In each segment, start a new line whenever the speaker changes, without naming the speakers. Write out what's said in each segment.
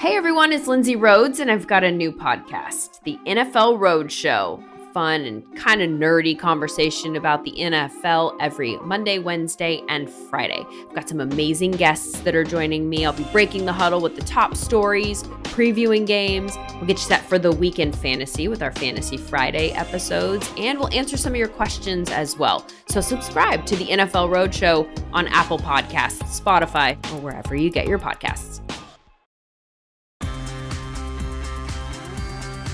Hey everyone, it's Lindsay Rhodes, and I've got a new podcast, the NFL Road Show. Fun and kind of nerdy conversation about the NFL every Monday, Wednesday, and Friday. I've got some amazing guests that are joining me. I'll be breaking the huddle with the top stories, previewing games. We'll get you set for the weekend fantasy with our Fantasy Friday episodes, and we'll answer some of your questions as well. So subscribe to the NFL Road Show on Apple Podcasts, Spotify, or wherever you get your podcasts.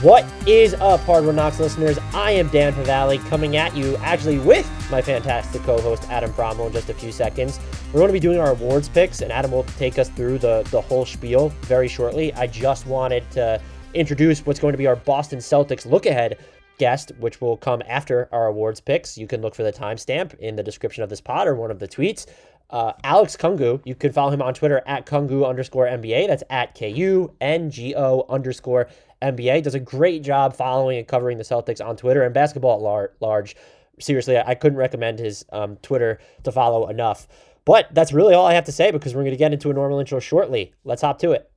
What is up, Hardwood Knocks listeners? I am Dan Favale coming at you actually with my fantastic co-host Adam Bromwell in just a few seconds. We're going to be doing our awards picks, and Adam will take us through the whole spiel very shortly. I just wanted to introduce what's going to be our Boston Celtics look-ahead guest, which will come after our awards picks. You can look for the timestamp in the description of this pod or one of the tweets. Alex Kungu, you can follow him on Twitter at Kungu_NBA. That's at KUNGO_NBA. Does a great job following and covering the Celtics on Twitter and basketball at large. Seriously, I couldn't recommend his Twitter to follow enough. But that's really all I have to say because we're going to get into a normal intro shortly. Let's hop to it.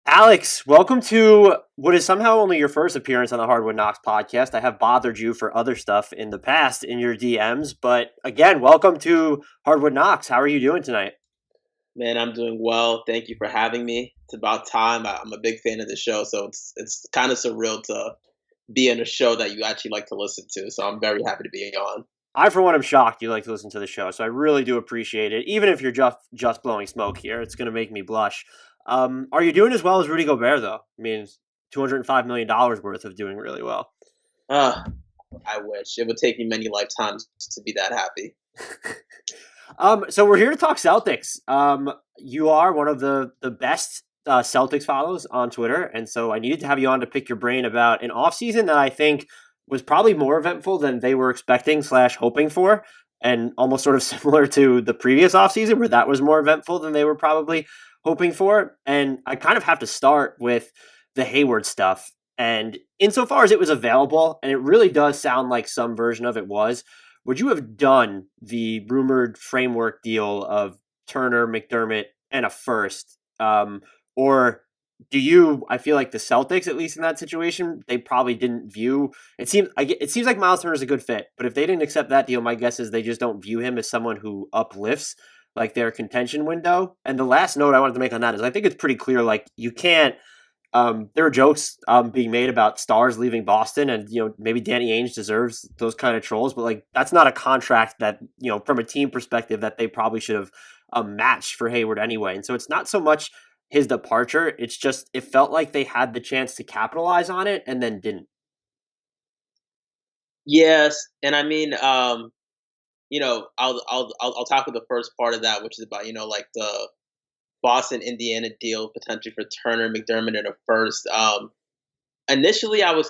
Alex, welcome to what is somehow only your first appearance on the Hardwood Knocks podcast. I have bothered you for other stuff in the past in your DMs, but again, welcome to Hardwood Knocks. How are you doing tonight?
Man, I'm doing well. Thank you for having me. It's about time. I'm a big fan of the show, so it's kind of surreal to be in a show that you actually like to listen to. So I'm very happy to be on.
I, for one, am shocked you like to listen to the show, so I really do appreciate it. Even if you're just blowing smoke here, it's going to make me blush. Are you doing as well as Rudy Gobert, though? I mean, $205 million worth of doing really well.
I wish. It would take me many lifetimes to be that happy.
So we're here to talk Celtics. You are one of the best Celtics follows on Twitter, and so I needed to have you on to pick your brain about an offseason that I think was probably more eventful than they were expecting / hoping for, and almost sort of similar to the previous offseason where that was more eventful than they were probably hoping for. And I kind of have to start with the Hayward stuff. And insofar as it was available, and it really does sound like some version of it was, would you have done the rumored framework deal of Turner, McDermott, and a first? Or do you, I feel like the Celtics, at least in that situation, they probably didn't view, it seems like Myles Turner is a good fit, but if they didn't accept that deal, my guess is they just don't view him as someone who uplifts like their contention window. And the last note I wanted to make on that is I think it's pretty clear, like you can't, there are jokes being made about stars leaving Boston, and maybe Danny Ainge deserves those kind of trolls, but like that's not a contract that from a team perspective that they probably should have matched for Hayward anyway. And so it's not so much his departure; it's just it felt like they had the chance to capitalize on it and then didn't.
Yes, and I mean, I'll talk with the first part of that, which is about like the Boston Indiana deal potentially for Turner, McDermott, and a first. Initially, I was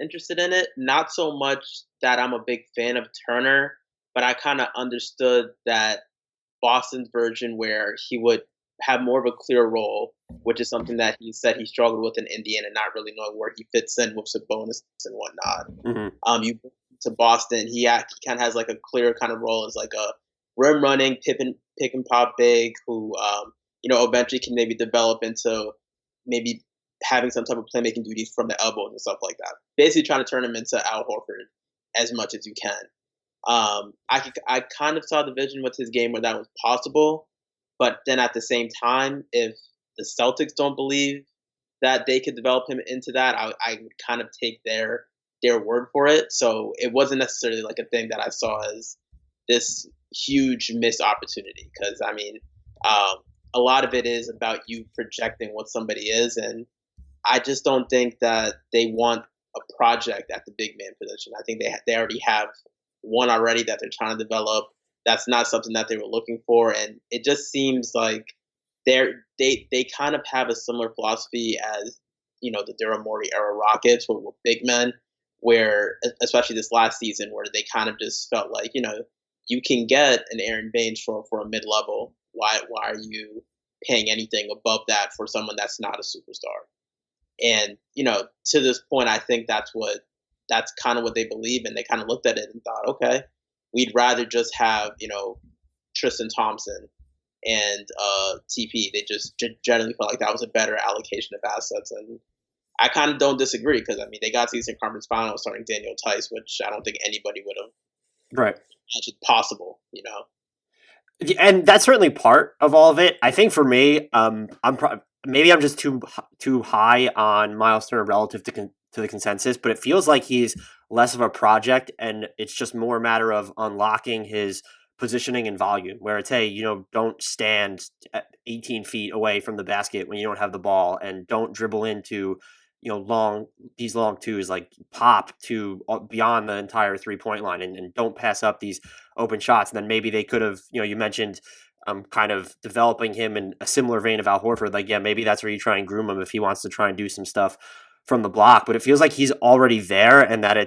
interested in it, not so much that I'm a big fan of Turner, but I kind of understood that Boston's version where he would have more of a clear role, which is something that he said he struggled with in Indiana, not really knowing where he fits in with Sabonis and whatnot. Mm-hmm. You to Boston, he kind of has like a clear kind of role as like a rim running, pick and pop big who, eventually can maybe develop into maybe having some type of playmaking duties from the elbows and stuff like that. Basically trying to turn him into Al Horford as much as you can. I kind of saw the vision with his game where that was possible, but then at the same time, if the Celtics don't believe that they could develop him into that, I would kind of take their word for it. So it wasn't necessarily like a thing that I saw as this huge missed opportunity, because I mean, a lot of it is about you projecting what somebody is, and I just don't think that they want a project at the big man position. I think they already have one already that they're trying to develop. That's not something that they were looking for, and it just seems like they kind of have a similar philosophy as the Daryl Morey era Rockets with big men, where especially this last season where they kind of just felt like you can get an Aaron Baines for a mid-level. Why are you paying anything above that for someone that's not a superstar? And to this point, I think that's kind of what they believe, and they kind of looked at it and thought, okay, we'd rather just have Tristan Thompson and TP. They just generally felt like that was a better allocation of assets, and I kind of don't disagree because I mean they got to the Eastern Conference Finals starting Daniel Tice, which I don't think anybody would have
Right.
imagined possible.
And that's certainly part of all of it. I think for me, maybe I'm just too high on Myles Turner relative to the consensus, but it feels like he's less of a project, and it's just more a matter of unlocking his positioning and volume. Where it's, hey, don't stand 18 feet away from the basket when you don't have the ball, and don't dribble into these long twos, like pop to beyond the entire 3-point line, and don't pass up these open shots. And then maybe they could have, you mentioned kind of developing him in a similar vein of Al Horford. Like, yeah, maybe that's where you try and groom him if he wants to try and do some stuff from the block. But it feels like he's already there, and that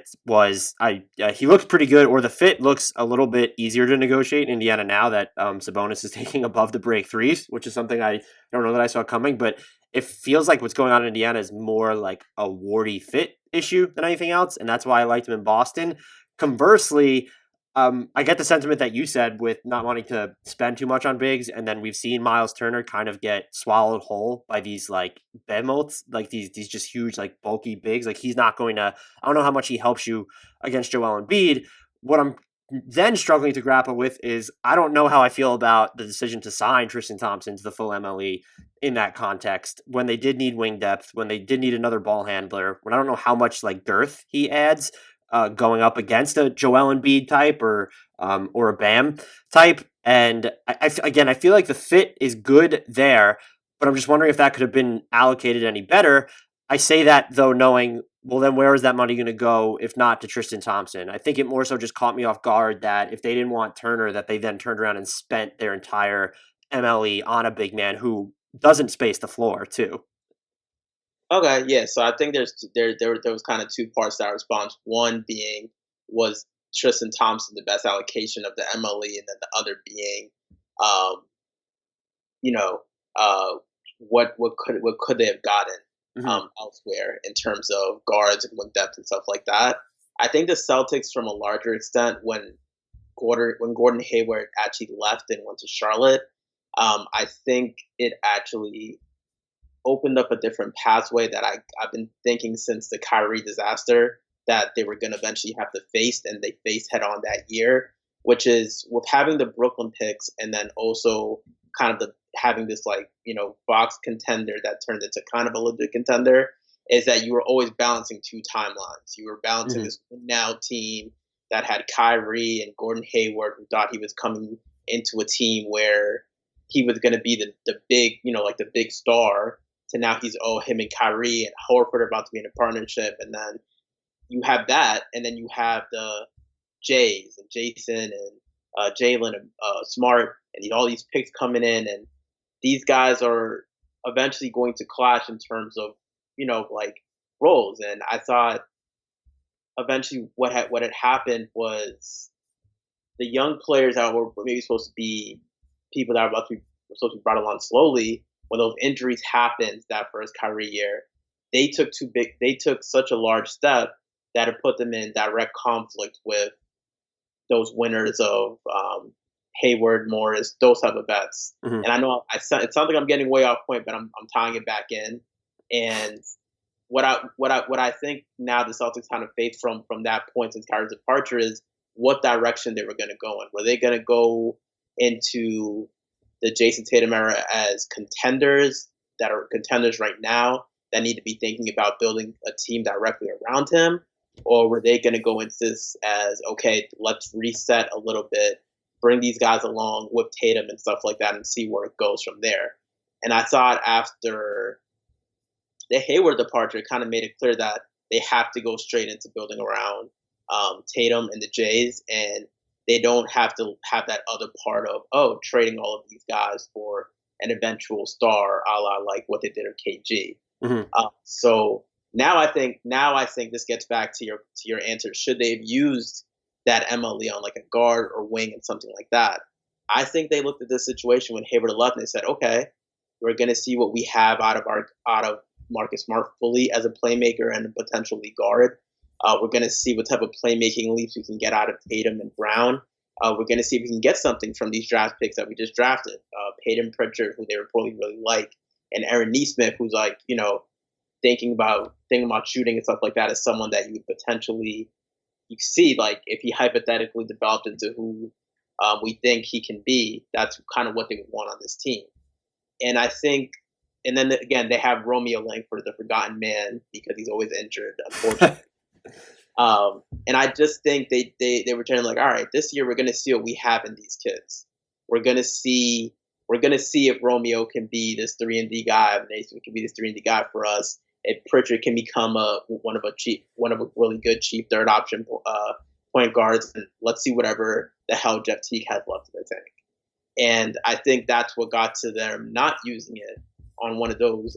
he looks pretty good, or the fit looks a little bit easier to negotiate in Indiana now that Sabonis is taking above the break threes, which is something I don't know that I saw coming. But it feels like what's going on in Indiana is more like a Wardy fit issue than anything else, and that's why I liked him in Boston. Conversely, I get the sentiment that you said with not wanting to spend too much on bigs, and then we've seen Myles Turner kind of get swallowed whole by these like behemoths, like these just huge like bulky bigs. Like he's not going to. I don't know how much he helps you against Joel Embiid. What I'm then struggling to grapple with is I don't know how I feel about the decision to sign Tristan Thompson to the full MLE in that context when they did need wing depth, when they did need another ball handler, when I don't know how much like girth he adds going up against a Joel Embiid type or a Bam type. And I feel like the fit is good there, but I'm just wondering if that could have been allocated any better. I say that though knowing, well, then where is that money going to go if not to Tristan Thompson? I think it more so just caught me off guard that if they didn't want Turner, that they then turned around and spent their entire MLE on a big man who doesn't space the floor too.
Okay, yeah. So I think there was kind of two parts to that response. One being, was Tristan Thompson the best allocation of the MLE, and then the other being, what could they have gotten elsewhere in terms of guards and wing depth and stuff like that. I think the Celtics, from a larger extent, when Gordon Hayward actually left and went to Charlotte, I think it actually opened up a different pathway that I've been thinking since the Kyrie disaster that they were going to eventually have to face, and they faced head on that year, which is with having the Brooklyn picks and then also kind of having this box contender that turned into kind of a legit contender, is that you were always balancing two timelines. You were balancing this now team that had Kyrie and Gordon Hayward, who thought he was coming into a team where he was going to be the big, the big star, to now he's him and Kyrie and Horford are about to be in a partnership, and then you have that, and then you have the Jays and Jayson and Jaylen and Smart and all these picks coming in, and these guys are eventually going to clash in terms of roles. And I thought eventually what had happened was the young players that were maybe supposed to be people that were supposed to be brought along slowly, when those injuries happened that first Kyrie year, they took such a large step that it put them in direct conflict with those winners of Hayward, Morris, those type of bets. And I know it sounds like I'm getting way off point, but I'm tying it back in. And what I think now the Celtics kind of face from that point since Kyrie's departure is what direction they were going to go in. Were they going to go into the Jayson Tatum era as contenders that are contenders right now that need to be thinking about building a team directly around him? Or were they going to go into this as, okay, let's reset a little bit, bring these guys along with Tatum and stuff like that and see where it goes from there? And I thought after the Hayward departure, it kind of made it clear that they have to go straight into building around Tatum and the Jays, and they don't have to have that other part of, trading all of these guys for an eventual star, a la like what they did with KG. So now I think this gets back to your answer. Should they have used that MLE on like a guard or wing and something like that? I think they looked at this situation when Hayward left and they said, okay, we're going to see what we have out of Marcus Smart fully as a playmaker and a potentially guard. We're going to see what type of playmaking leaps we can get out of Tatum and Brown. We're going to see if we can get something from these draft picks that we just drafted. Peyton Pritchard, who they reportedly really like, and Aaron Nesmith, who's like, thinking about shooting and stuff like that, as someone that you would potentially see, like if he hypothetically developed into who we think he can be. That's kind of what they would want on this team. And I think, and then again, they have Romeo Langford, the forgotten man, because he's always injured, unfortunately. And I just think they were trying like, all right, this year we're going to see what we have in these kids. We're going to see if Romeo can be this 3-and-D guy, if Nathan can be this 3-and-D guy for us, if Pritchard can become one of a really good cheap third option point guards, and let's see whatever the hell Jeff Teague has left in the tank. And I think that's what got to them not using it on one of those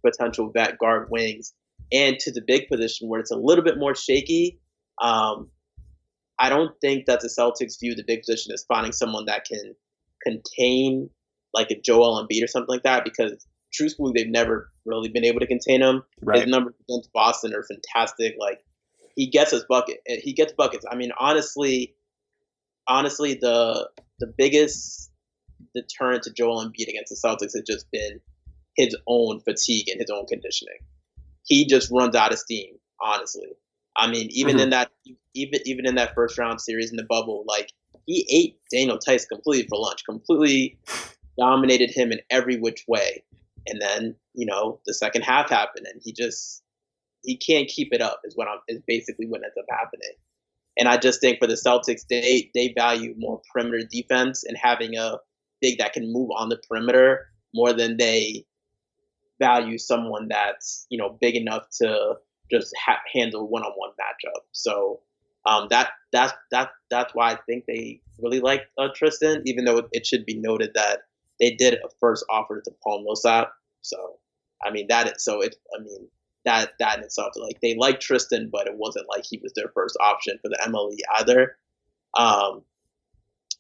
potential vet guard wings, and to the big position where it's a little bit more shaky. I don't think that the Celtics view the big position as finding someone that can contain like a Joel Embiid or something like that, because truthfully, they've never really been able to contain him. Right. His numbers against Boston are fantastic. Like, he gets his bucket. He gets buckets. I mean, honestly, the biggest deterrent to Joel Embiid against the Celtics has just been his own fatigue and his own conditioning. He just runs out of steam, honestly. I mean, even in that first round series in the bubble, like, he ate Daniel Tice completely for lunch, completely dominated him in every which way. And then, the second half happened, and he can't keep it up is basically what ends up happening. And I just think for the Celtics, they value more perimeter defense and having a big that can move on the perimeter more than they value someone that's, big enough to just handle one-on-one matchup. So that's why I think they really like Tristan, even though it should be noted that they did a first offer to Paul Millsap. So, that in itself, like, they like Tristan, but it wasn't like he was their first option for the MLE either.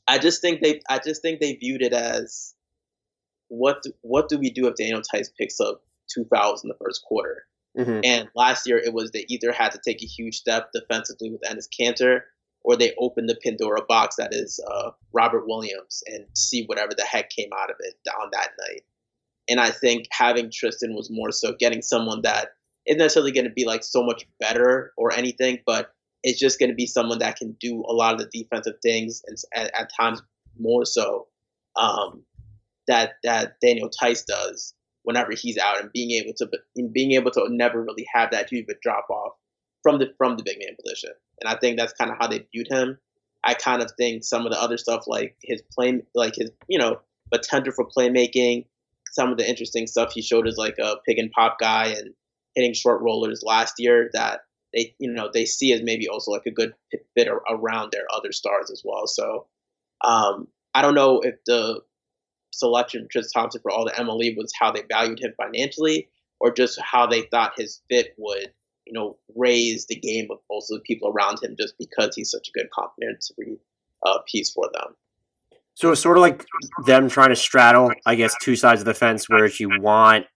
I just think they viewed it as what do we do if Daniel Tice picks up 2 fouls in the first quarter? Mm-hmm. And last year it was they either had to take a huge step defensively with Enes Kanter, or they opened the Pandora box that is Robert Williams and see whatever the heck came out of it on that night. And I think having Tristan was more so getting someone that isn't necessarily going to be like so much better or anything, but it's just going to be someone that can do a lot of the defensive things, and at times more so that Daniel Tice does whenever he's out, and being able to never really have that huge of a drop off from the big man position. And I think that's kind of how they viewed him. I kind of think some of the other stuff, like his potential for playmaking, some of the interesting stuff he showed as like a pick and pop guy and hitting short rollers last year, that they see as maybe also like a good fit around their other stars as well. So I don't know if the selection of Tristan Thompson for all the MLE was how they valued him financially, or just how they thought his fit would, raise the game of also the people around him, just because he's such a good complementary piece for them.
So it's sort of like them trying to straddle, I guess, two sides of the fence, where you want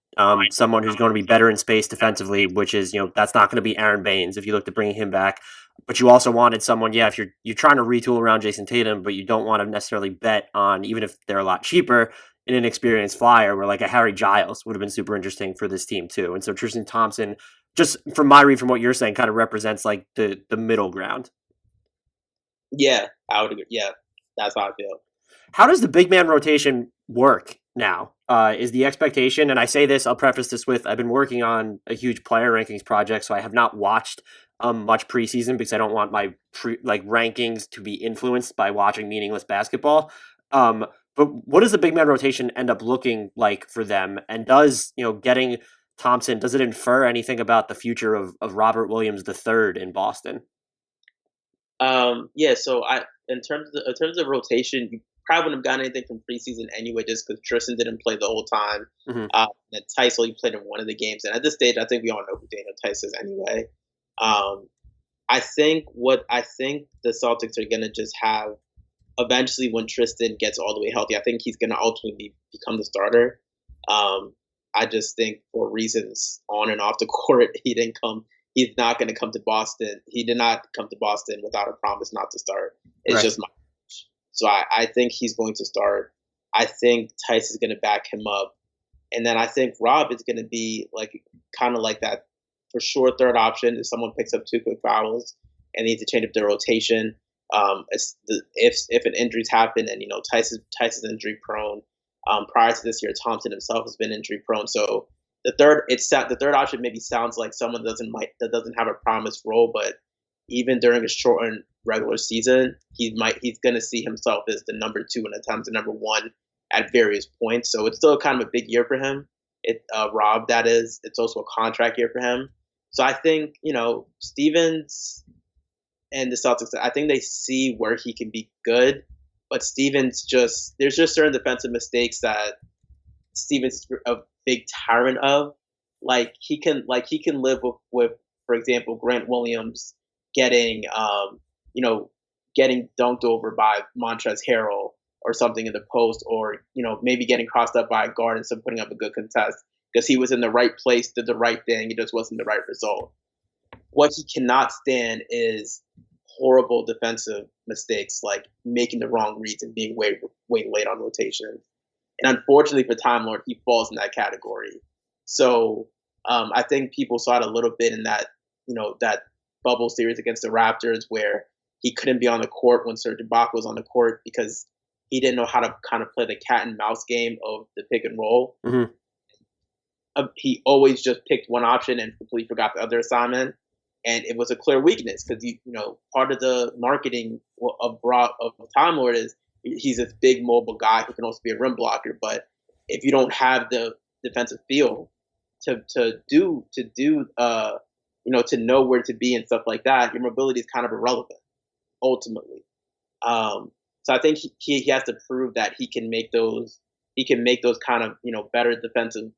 someone who's going to be better in space defensively, which is, that's not going to be Aaron Baines if you look to bring him back. But you also wanted someone, if you're trying to retool around Jayson Tatum, but you don't want to necessarily bet on, even if they're a lot cheaper, an inexperienced flyer, where like a Harry Giles would have been super interesting for this team too. And so Tristan Thompson, just from my read from what you're saying, kind of represents like the middle ground.
Yeah, I would agree. Yeah, that's how I feel.
How does the big man rotation work now? Is the expectation, and I say this, I'll preface this with, I've been working on a huge player rankings project, so I have not watched much preseason because I don't want my rankings to be influenced by watching meaningless basketball. But what does the big man rotation end up looking like for them? And does, getting Thompson, does it infer anything about the future of Robert Williams III in Boston?
Yeah, so in terms of rotation, you probably wouldn't have gotten anything from preseason anyway, just because Tristan didn't play the whole time. Mm-hmm. And Tice only played in one of the games. And at this stage, I think we all know who Daniel Tice is anyway. I think the Celtics are going to just have, eventually when Tristan gets all the way healthy, I think he's going to ultimately become the starter. I just think for reasons on and off the court, he he's not going to come to Boston. He did not come to Boston without a promise not to start. It's just my so I think he's going to start. I think Tice is going to back him up. And then I think Rob is going to be like kind of like that for sure third option if someone picks up 2 quick fouls and needs to change up their rotation. If an injuries happen and Tice is injury prone. Prior to this year, Thompson himself has been injury prone. So the third option maybe sounds like someone that doesn't have a promised role, but even during a shortened regular season, he's going to see himself as the number 2 and at times the number 1 at various points. So it's still kind of a big year for him. Rob, that is. It's also a contract year for him. So I think Stevens and the Celtics, I think they see where he can be good, but Stevens there's just certain defensive mistakes that Stevens is a big tyrant of. Like he can live with for example, Grant Williams getting dunked over by Montrezl Harrell or something in the post, or maybe getting crossed up by a guard and still putting up a good contest because he was in the right place, did the right thing, it just wasn't the right result. What he cannot stand is horrible defensive mistakes, like making the wrong reads and being way late on rotation. And unfortunately for Time Lord, he falls in that category. So I think people saw it a little bit in that that bubble series against the Raptors where he couldn't be on the court when Serge Ibaka was on the court because he didn't know how to kind of play the cat and mouse game of the pick and roll.
Mm-hmm.
He always just picked one option and completely forgot the other assignment. And it was a clear weakness because, part of the marketing of Time Lord is he's this big mobile guy who can also be a rim blocker. But if you don't have the defensive feel to know where to be and stuff like that, your mobility is kind of irrelevant ultimately. So I think he has to prove that he can make those kind of better defensive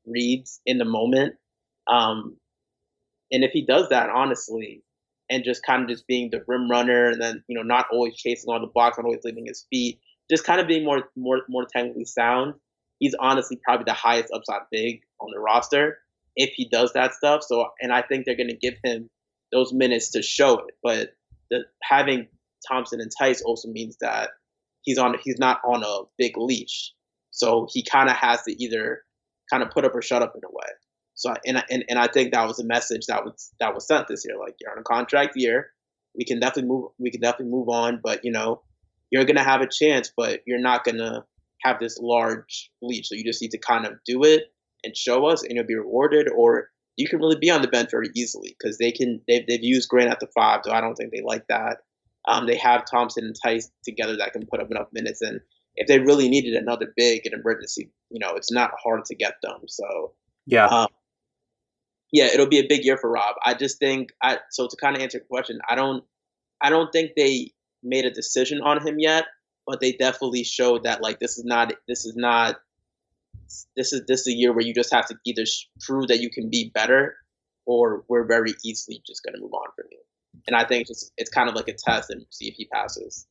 reads in the moment. And if he does that honestly, and just kind of just being the rim runner, and then not always chasing all the blocks, not always leaving his feet, just kind of being more technically sound, he's honestly probably the highest upside big on the roster if he does that stuff. So, and I think they're going to give him those minutes to show it. But having Thompson and Tice also means that he's not on a big leash. So he kind of has to either kind of put up or shut up in a way. So and I think that was a message that was sent this year. Like, you're on a contract year, we can definitely move on, but you're gonna have a chance, but you're not gonna have this large leash. So you just need to kind of do it and show us, and you'll be rewarded. Or you can really be on the bench very easily because they've used Grant at the 5, so I don't think they like that. They have Thompson and Tice together that can put up enough minutes, and if they really needed another big in emergency, it's not hard to get them. So yeah, it'll be a big year for Rob. I just think so to kind of answer your question, I don't think they made a decision on him yet, but they definitely showed that like this is a year where you just have to either prove that you can be better, or we're very easily just going to move on from you. And I think it's kind of like a test and see if he passes.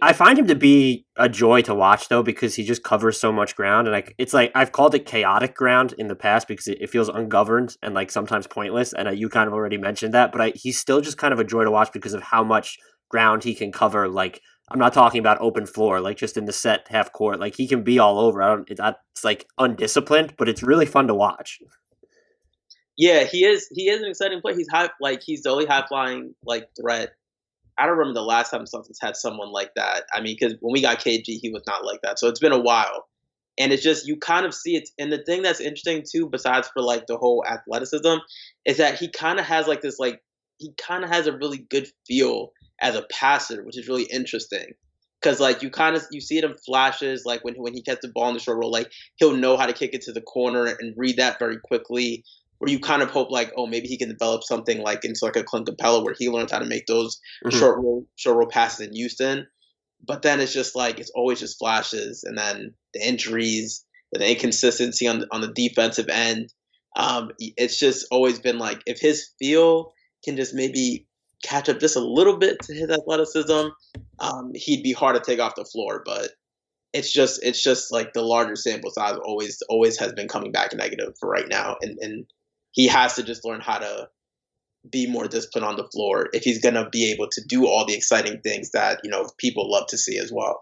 I find him to be a joy to watch though, because he just covers so much ground, and it's like I've called it chaotic ground in the past because it feels ungoverned and like sometimes pointless. And you kind of already mentioned that, but he's still just kind of a joy to watch because of how much ground he can cover. Like, I'm not talking about open floor, like just in the set half court. Like, he can be all over. It's like undisciplined, but it's really fun to watch.
Yeah, he is an exciting player. He's the only high flying like threat. I don't remember the last time Celtics had someone like that. I mean, because when we got KG, he was not like that. So it's been a while. And it's just, you kind of see it. And the thing that's interesting too, besides for like the whole athleticism, is that he kind of has like this, like, he kind of has a really good feel as a passer, which is really interesting. Because like you see it in flashes, like when he gets the ball in the short roll, like he'll know how to kick it to the corner and read that very quickly. Where you kind of hope like, oh, maybe he can develop something like into like a Clint Capella where he learns how to make those short roll passes in Houston. But then it's just like, it's always just flashes, and then the injuries, the inconsistency on the defensive end. It's just always been like, if his feel can just maybe catch up just a little bit to his athleticism, he'd be hard to take off the floor. But it's just like the larger sample size always has been coming back negative for right now, and he has to just learn how to be more disciplined on the floor, if he's going to be able to do all the exciting things that, people love to see as well.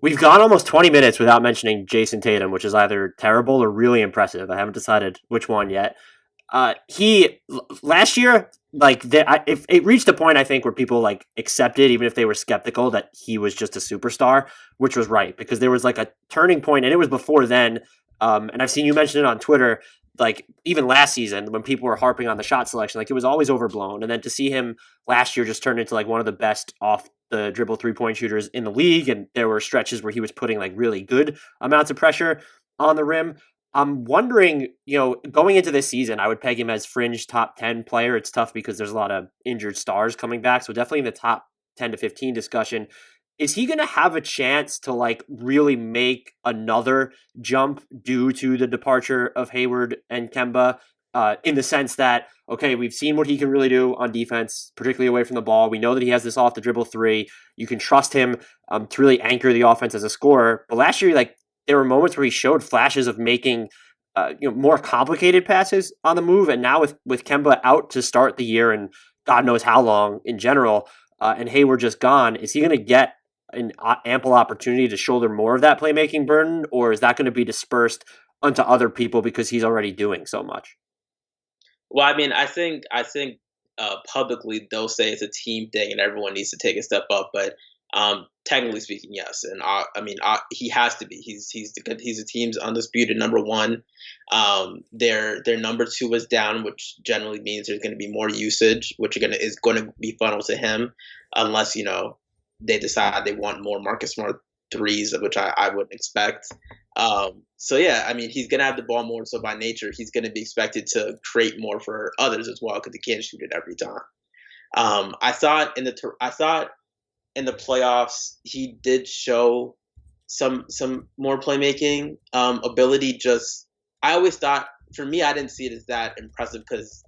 We've gone almost 20 minutes without mentioning Jayson Tatum, which is either terrible or really impressive. I haven't decided which one yet. He last year, if it reached a point, I think, where people accepted, even if they were skeptical, that he was just a superstar, which was right, because there was a turning point, and it was before then. And I've seen you mention it on Twitter, even last season when people were harping on the shot selection, it was always overblown. And then to see him last year just turn into one of the best off the dribble 3-point shooters in the league, and there were stretches where he was putting really good amounts of pressure on the rim. I'm wondering, going into this season, I would peg him as fringe top 10 player. It's tough because there's a lot of injured stars coming back. So definitely in the top 10 to 15 discussion. Is he going to have a chance to really make another jump due to the departure of Hayward and Kemba? In the sense that, okay, we've seen what he can really do on defense, particularly away from the ball. We know that he has this off the dribble 3. You can trust him to really anchor the offense as a scorer. But last year, there were moments where he showed flashes of making more complicated passes on the move. And now with Kemba out to start the year and God knows how long in general, and Hayward just gone, is he going to get an ample opportunity to shoulder more of that playmaking burden, or is that going to be dispersed onto other people because he's already doing so much?
Well, I mean, I think publicly they'll say it's a team thing and everyone needs to take a step up, but technically speaking, yes, and he has to be. He's the team's undisputed number 1. Their number 2 is down, which generally means there's going to be more usage, which is going to be funneled to him, unless they decide they want more Marcus Smart threes, which I wouldn't expect. So yeah, I mean, he's going to have the ball more, so by nature, he's going to be expected to create more for others as well, because he can't shoot it every time. I thought in the playoffs, he did show some more playmaking ability. I always thought, for me, I didn't see it as that impressive because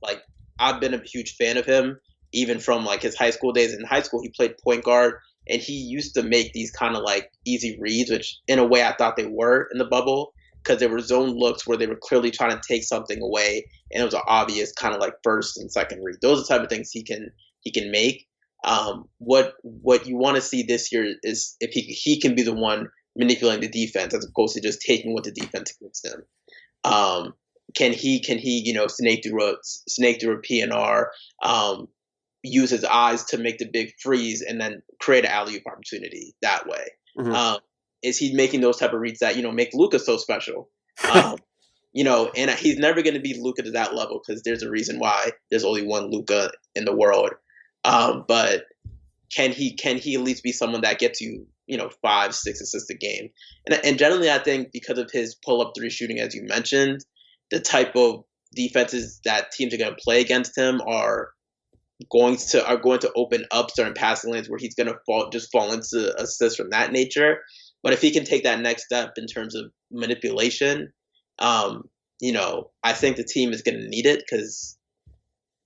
I've been a huge fan of him, even from his high school days. In high school, he played point guard, and he used to make these kind of easy reads, which in a way I thought they were in the bubble, because there were zone looks where they were clearly trying to take something away, and it was an obvious kind of first and second read. Those are the type of things he can make. What you want to see this year is if he can be the one manipulating the defense as opposed to just taking what the defense gives him. Can he snake through a PNR, use his eyes to make the big freeze and then create an alley-oop opportunity that way? Mm-hmm. Is he making those type of reads that make Luka so special? And he's never going to be Luka to that level because there's a reason why there's only one Luka in the world. But can he at least be someone that gets you 5-6 assists a game? And generally, I think because of his pull-up 3 shooting, as you mentioned, the type of defenses that teams are going to play against him are going to open up certain passing lanes where he's going to fall into assists from that nature. But if he can take that next step in terms of manipulation, I think the team is going to need it because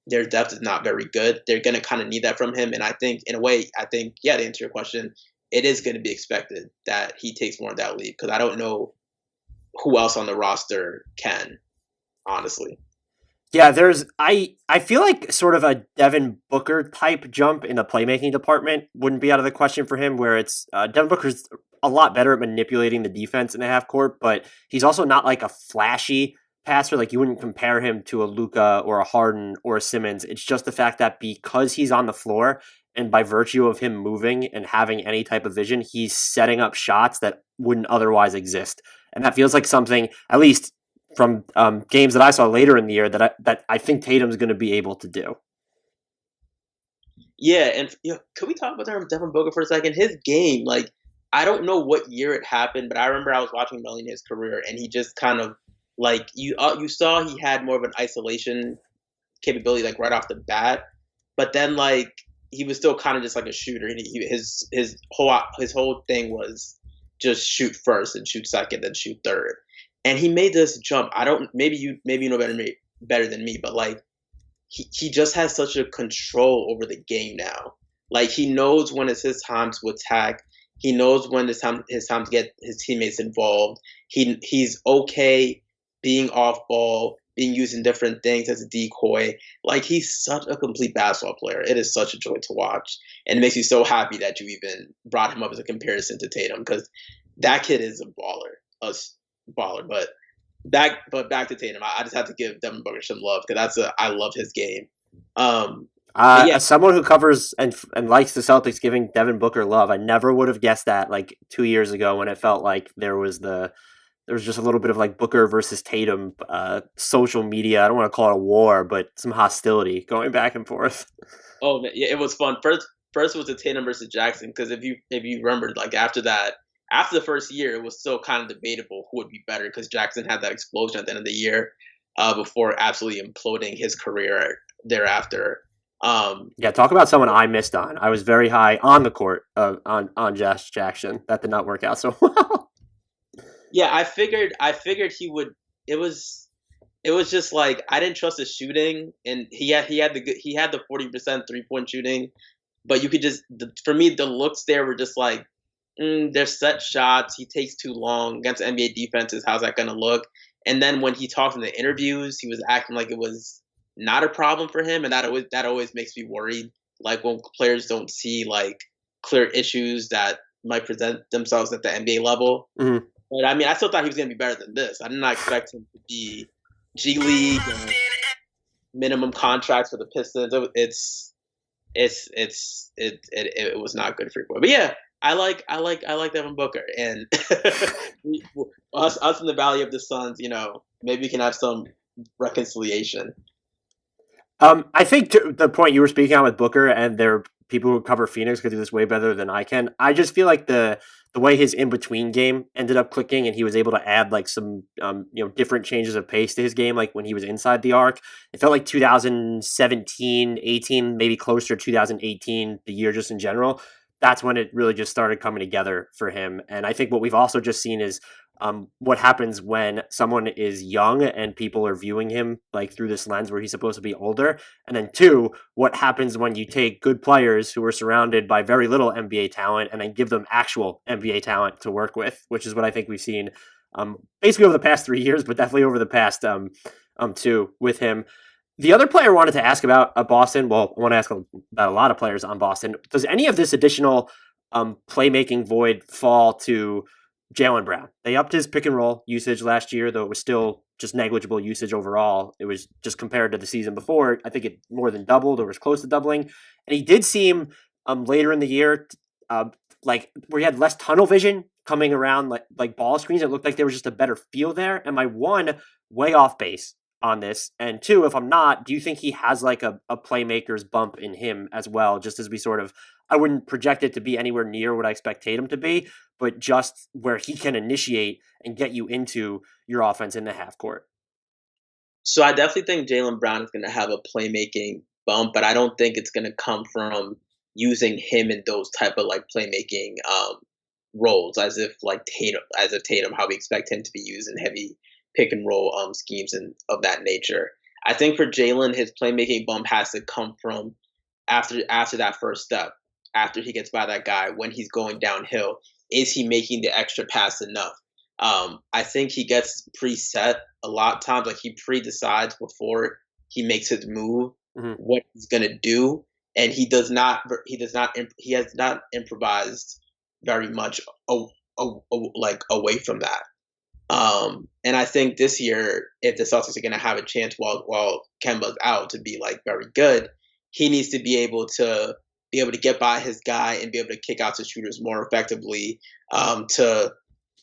their depth is not very good. They're going to kind of need that from him. And I think, in a way, to answer your question, it is going to be expected that he takes more of that lead because I don't know who else on the roster can, honestly.
Yeah, I feel like sort of a Devin Booker type jump in the playmaking department wouldn't be out of the question for him, where it's Devin Booker's a lot better at manipulating the defense in the half court, but he's also not a flashy passer. You wouldn't compare him to a Luka or a Harden or a Simmons. It's just the fact that because he's on the floor and by virtue of him moving and having any type of vision, he's setting up shots that wouldn't otherwise exist. And that feels like something, at least from games that I saw later in the year, that I think Tatum's going to be able to do.
Yeah, and can we talk about Devon Boga for a second? His game, I don't know what year it happened, but I remember I was watching him early in his career, and he just kind of you saw he had more of an isolation capability right off the bat, but then he was still kind of just a shooter. His whole thing was just shoot first and shoot second and shoot third. And he made this jump. Maybe you know better than me, but he just has such a control over the game now. He knows when it's his time to attack. He knows when it's his time to get his teammates involved. He's okay being off ball, being used in different things as a decoy. Like, he's such a complete basketball player. It is such a joy to watch. And it makes me so happy that you even brought him up as a comparison to Tatum, because that kid is a baller. Back to Tatum. I just have to give Devin Booker some love, because I love his game. Yeah.
As someone who covers and likes the Celtics, giving Devin Booker love, I never would have guessed that like 2 years ago, when it felt like there was just a little bit of like Booker versus Tatum social media. I don't want to call it a war, but some hostility going back and forth.
Oh, yeah, it was fun. First was the Tatum versus Jackson, because if you remember, like, after the first year, it was still kind of debatable who would be better, because Jackson had that explosion at the end of the year, before absolutely imploding his career thereafter.
Yeah, talk about someone I missed on. I was very high on the court on Josh Jackson. That did not work out so well.
Yeah, I figured he would. It was just like, I didn't trust his shooting, and he had the 40% 3-point shooting, but you could just, for me, the looks there were just like, they're set shots. He takes too long against NBA defenses. How's that going to look? And then when he talked in the interviews, he was acting like it was not a problem for him, and that always makes me worried. Like, when players don't see like clear issues that might present themselves at the NBA level.
Mm-hmm.
But I mean, I still thought he was going to be better than this. I did not expect him to be G League minimum contracts for the Pistons. It was not good for him. But yeah, I like Devin Booker, and us in the Valley of the Suns, maybe we can have some reconciliation.
I think to the point you were speaking on with Booker, and there are people who cover Phoenix could do this way better than I can. I just feel like the way his in-between game ended up clicking, and he was able to add like some different changes of pace to his game, like when he was inside the arc. It felt like 2017, 18, maybe closer to 2018, the year just in general. That's when it really just started coming together for him. And I think what we've also just seen is what happens when someone is young and people are viewing him like through this lens where he's supposed to be older. And then two, what happens when you take good players who are surrounded by very little NBA talent and then give them actual NBA talent to work with, which is what I think we've seen basically over the past 3 years, but definitely over the past 2 with him. The other player I wanted to ask about Boston, well, I want to ask about a lot of players on Boston. Does any of this additional playmaking void fall to Jaylen Brown? They upped his pick and roll usage last year, though it was still just negligible usage overall. It was just compared to the season before. I think it more than doubled or was close to doubling. And he did seem later in the year like where he had less tunnel vision coming around like ball screens. It looked like there was just a better feel there. Am I one, way off base on this? And two, if I'm not, do you think he has like a playmaker's bump in him as well? Just as we sort of, I wouldn't project it to be anywhere near what I expect Tatum to be, but just where he can initiate and get you into your offense in the half court.
So I definitely think Jaylen Brown is going to have a playmaking bump, but I don't think it's going to come from using him in those type of like playmaking roles, as if Tatum, how we expect him to be used in heavy pick and roll schemes and of that nature. I think for Jaylen, his playmaking bump has to come from after that first step, after he gets by that guy, when he's going downhill. Is he making the extra pass enough? I think he gets preset a lot of times. Like, he pre-decides before he makes his move what he's gonna do, and he has not improvised very much like away from that. And I think this year, if the Celtics are going to have a chance while Kemba's out to be like very good, he needs to be able to get by his guy and be able to kick out to shooters more effectively, to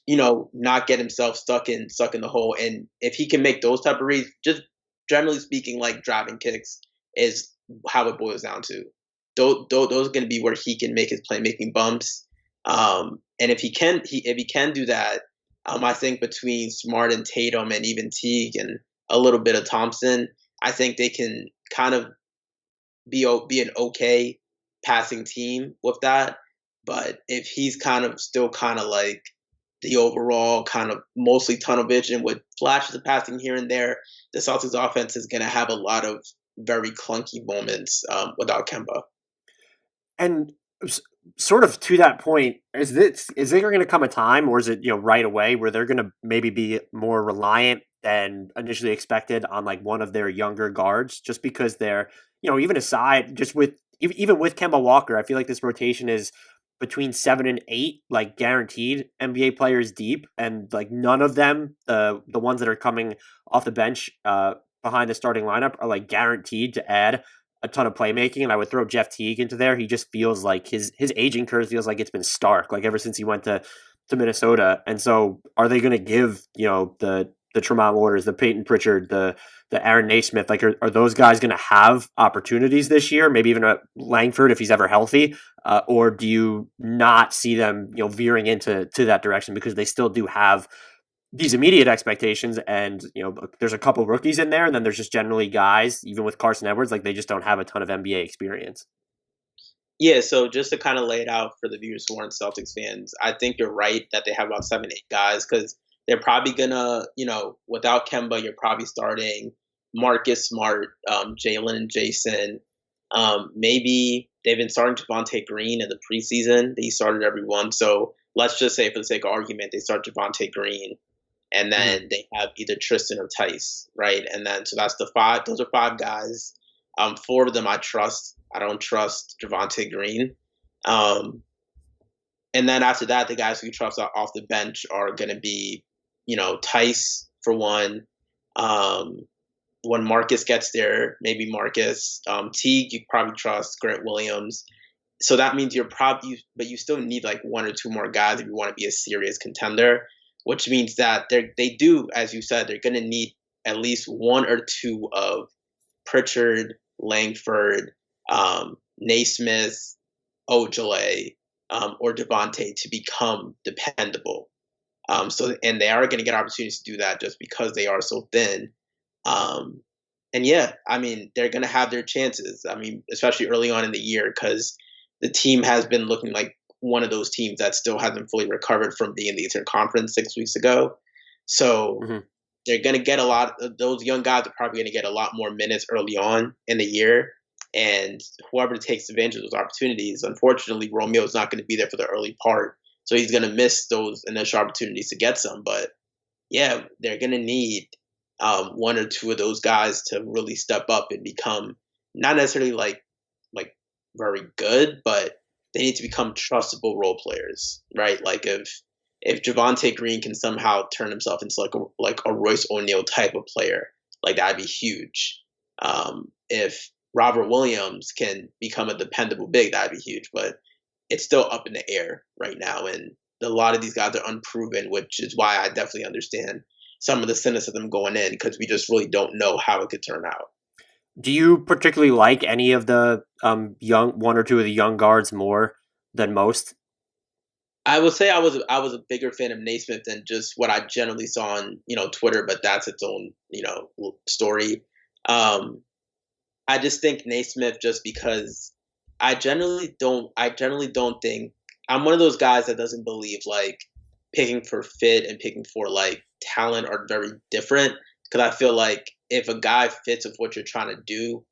not get himself stuck in the hole. And if he can make those type of reads, just generally speaking, like driving kicks is how it boils down to. Those are going to be where he can make his playmaking bumps. And if he can do that. I think between Smart and Tatum and even Teague and a little bit of Thompson, I think they can kind of be an okay passing team with that. But if he's still like the overall kind of mostly tunnel vision with flashes of passing here and there, the Celtics offense is going to have a lot of very clunky moments without Kemba.
And sort of to that point, is there going to come a time, or is it right away, where they're going to maybe be more reliant than initially expected on like one of their younger guards, just because they're, even aside, just even with Kemba Walker, I feel like this rotation is between 7 and 8, like guaranteed NBA players deep, and like none of them, the ones that are coming off the bench behind the starting lineup, are like guaranteed to add a ton of playmaking. And I would throw Jeff Teague into there. He just feels like his aging curve feels like it's been stark, like ever since he went to Minnesota. And so are they going to give, the Tremont Waters, the Peyton Pritchard, the Aaron Nesmith, like are those guys going to have opportunities this year? Maybe even Langford if he's ever healthy, or do you not see them, veering into that direction because they still do have these immediate expectations, and there's a couple rookies in there, and then there's just generally guys, even with Carson Edwards, like they just don't have a ton of NBA experience.
Yeah, so just to kind of lay it out for the viewers who aren't Celtics fans, I think you're right that they have about 7, 8 guys because they're probably gonna, without Kemba, you're probably starting Marcus Smart, Jaylen and Jayson. Maybe they've been starting Javonte Green in the preseason. They started everyone. So let's just say, for the sake of argument, they start Javonte Green, and then they have either Tristan or Tice, right? And then so that's the 5. Those are 5 guys. 4 of them I trust. I don't trust Javonte Green. And then after that, the guys who trust off the bench are going to be, Tice for one. When Marcus gets there, maybe Marcus. Teague, you probably trust. Grant Williams. So that means but you still need like 1 or 2 more guys if you want to be a serious contender, which means that they do, as you said, they're going to need at least 1 or 2 of Pritchard, Langford, Nesmith, Ojale, or Devontae to become dependable. And they are going to get opportunities to do that just because they are so thin. And yeah, I mean, they're going to have their chances. I mean, especially early on in the year, because the team has been looking like one of those teams that still hasn't fully recovered from being in the Eastern Conference 6 weeks ago. So they're going to get a lot of those young guys are probably going to get a lot more minutes early on in the year. And whoever takes advantage of those opportunities, unfortunately, Romeo is not going to be there for the early part. So he's going to miss those initial opportunities to get some. But yeah, they're going to need 1 or 2 of those guys to really step up and become not necessarily like very good, but they need to become trustable role players, right? Like if Javonte Green can somehow turn himself into like a Royce O'Neal type of player, like that'd be huge. If Robert Williams can become a dependable big, that'd be huge. But it's still up in the air right now, and a lot of these guys are unproven, which is why I definitely understand some of the cynicism going in because we just really don't know how it could turn out.
Do you particularly like any of the young 1 or 2 of the young guards more than most?
I would say I was a bigger fan of Nesmith than just what I generally saw on Twitter, but that's its own story. I just think Nesmith just because I generally don't think I'm one of those guys that doesn't believe like picking for fit and picking for like talent are very different, because I feel like if a guy fits with what you're trying to do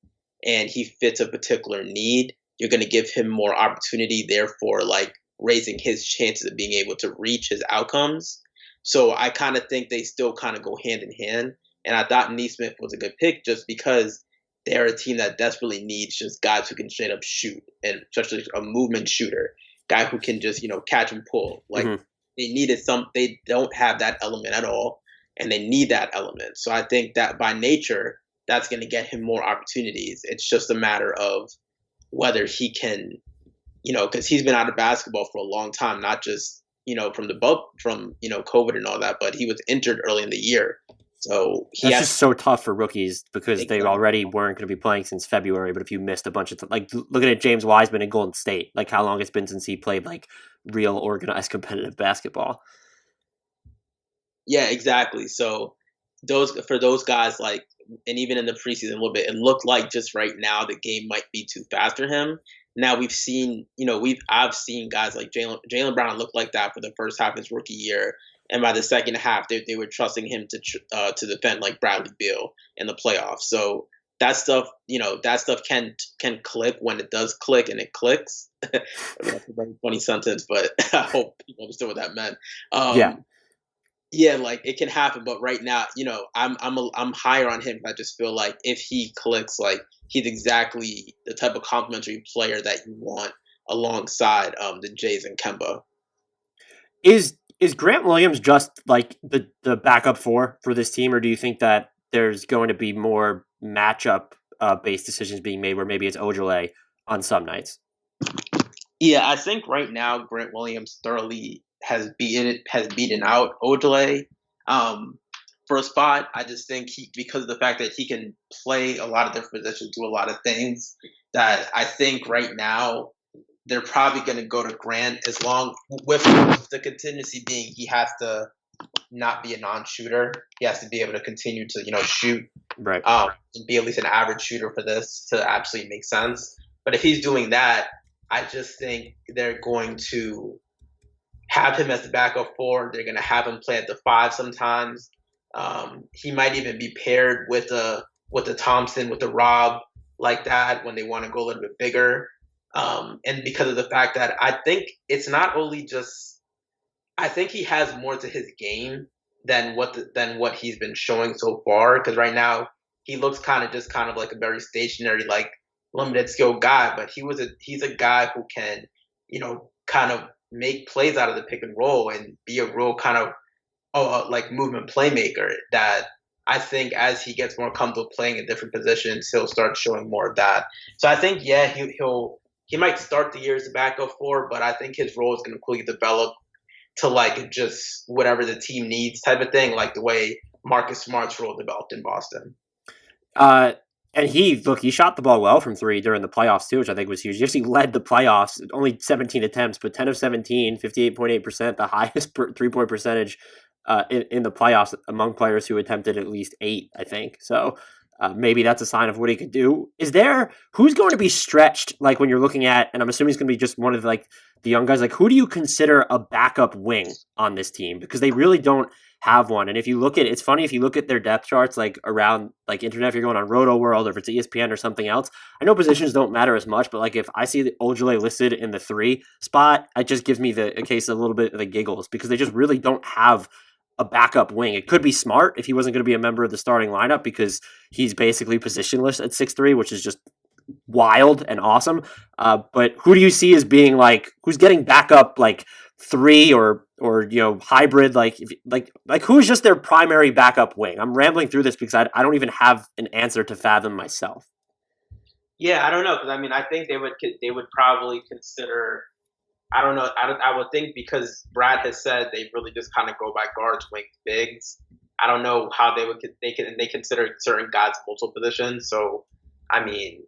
and he fits a particular need, you're going to give him more opportunity, therefore like raising his chances of being able to reach his outcomes. So I kind of think they still kind of go hand in hand. And I thought Nesmith was a good pick just because they're a team that desperately needs just guys who can straight up shoot, and especially a movement shooter, guy who can just, catch and pull. Like they don't have that element at all, and they need that element. So I think that by nature, that's going to get him more opportunities. It's just a matter of whether he can, because he's been out of basketball for a long time, not just, from COVID and all that, but he was injured early in the year. So
that's just so tough for rookies because they already weren't going to be playing since February. But if you missed a bunch of like looking at James Wiseman in Golden State, like how long it's been since he played like real organized competitive basketball.
Yeah, exactly. So for those guys, like, and even in the preseason a little bit, it looked like just right now the game might be too fast for him. Now we've seen, I've seen guys like Jaylen Brown look like that for the first half of his rookie year. And by the second half, they were trusting him to defend like Bradley Beal in the playoffs. So that stuff, can click when it does click, and it clicks. That's a very funny sentence, but I hope people understood what that meant.
Yeah.
Yeah, like it can happen, but right now, I'm higher on him. I just feel like if he clicks, like he's exactly the type of complementary player that you want alongside the Jays and Kemba.
Is Grant Williams just like the backup four for this team, or do you think that there's going to be more matchup based decisions being made where maybe it's Ojale on some nights?
Yeah, I think right now Grant Williams thoroughly has beaten out Ojale for a spot. I just think because of the fact that he can play a lot of different positions, do a lot of things, that I think right now they're probably going to go to Grant as long with the contingency being he has to not be a non-shooter. He has to be able to continue to shoot,
Right.
And be at least an average shooter for this to actually make sense. But if he's doing that, I just think they're going to have him as the backup four. They're going to have him play at the five sometimes. He might even be paired with a Thompson, with a Rob like that when they want to go a little bit bigger. And because of the fact that I think it's not only just, I think he has more to his game than what he's been showing so far. Because right now he looks kind of like a very stationary, like limited skill guy. But he's a guy who can, kind of make plays out of the pick and roll and be a real kind of like movement playmaker that I think as he gets more comfortable playing in different positions, he'll start showing more of that. So I think, yeah, he might start the year as a backup four, but I think his role is going to quickly develop to like just whatever the team needs type of thing, like the way Marcus Smart's role developed in Boston.
And he shot the ball well from three during the playoffs too, which I think was huge. He actually led the playoffs, only 17 attempts, but 10 of 17, 58.8%, the highest 3-point percentage in the playoffs among players who attempted at least 8, I think. So maybe that's a sign of what he could do. Who's going to be stretched, like when you're looking at, and I'm assuming it's going to be just one of like the young guys, like who do you consider a backup wing on this team? Because they really don't have one. And if you look at, it's funny, if you look at their depth charts, like around like internet, if you're going on Roto World or if it's ESPN or something else, I know positions don't matter as much, but like if I see the Ojale listed in the 3 spot, it just gives me a case of a little bit of the giggles because they just really don't have a backup wing. It could be Smart if he wasn't going to be a member of the starting lineup because he's basically positionless at 6'3", which is just wild and awesome. But who do you see as being like, who's getting backup like 3 or hybrid, like who's just their primary backup wing? I'm rambling through this because I don't even have an answer to fathom myself.
Yeah, I don't know, because I mean I think they would probably consider, I don't know, I would think because Brad has said they really just kind of go by guards, wings, bigs. I don't know how they consider certain guys multiple positions. So I mean,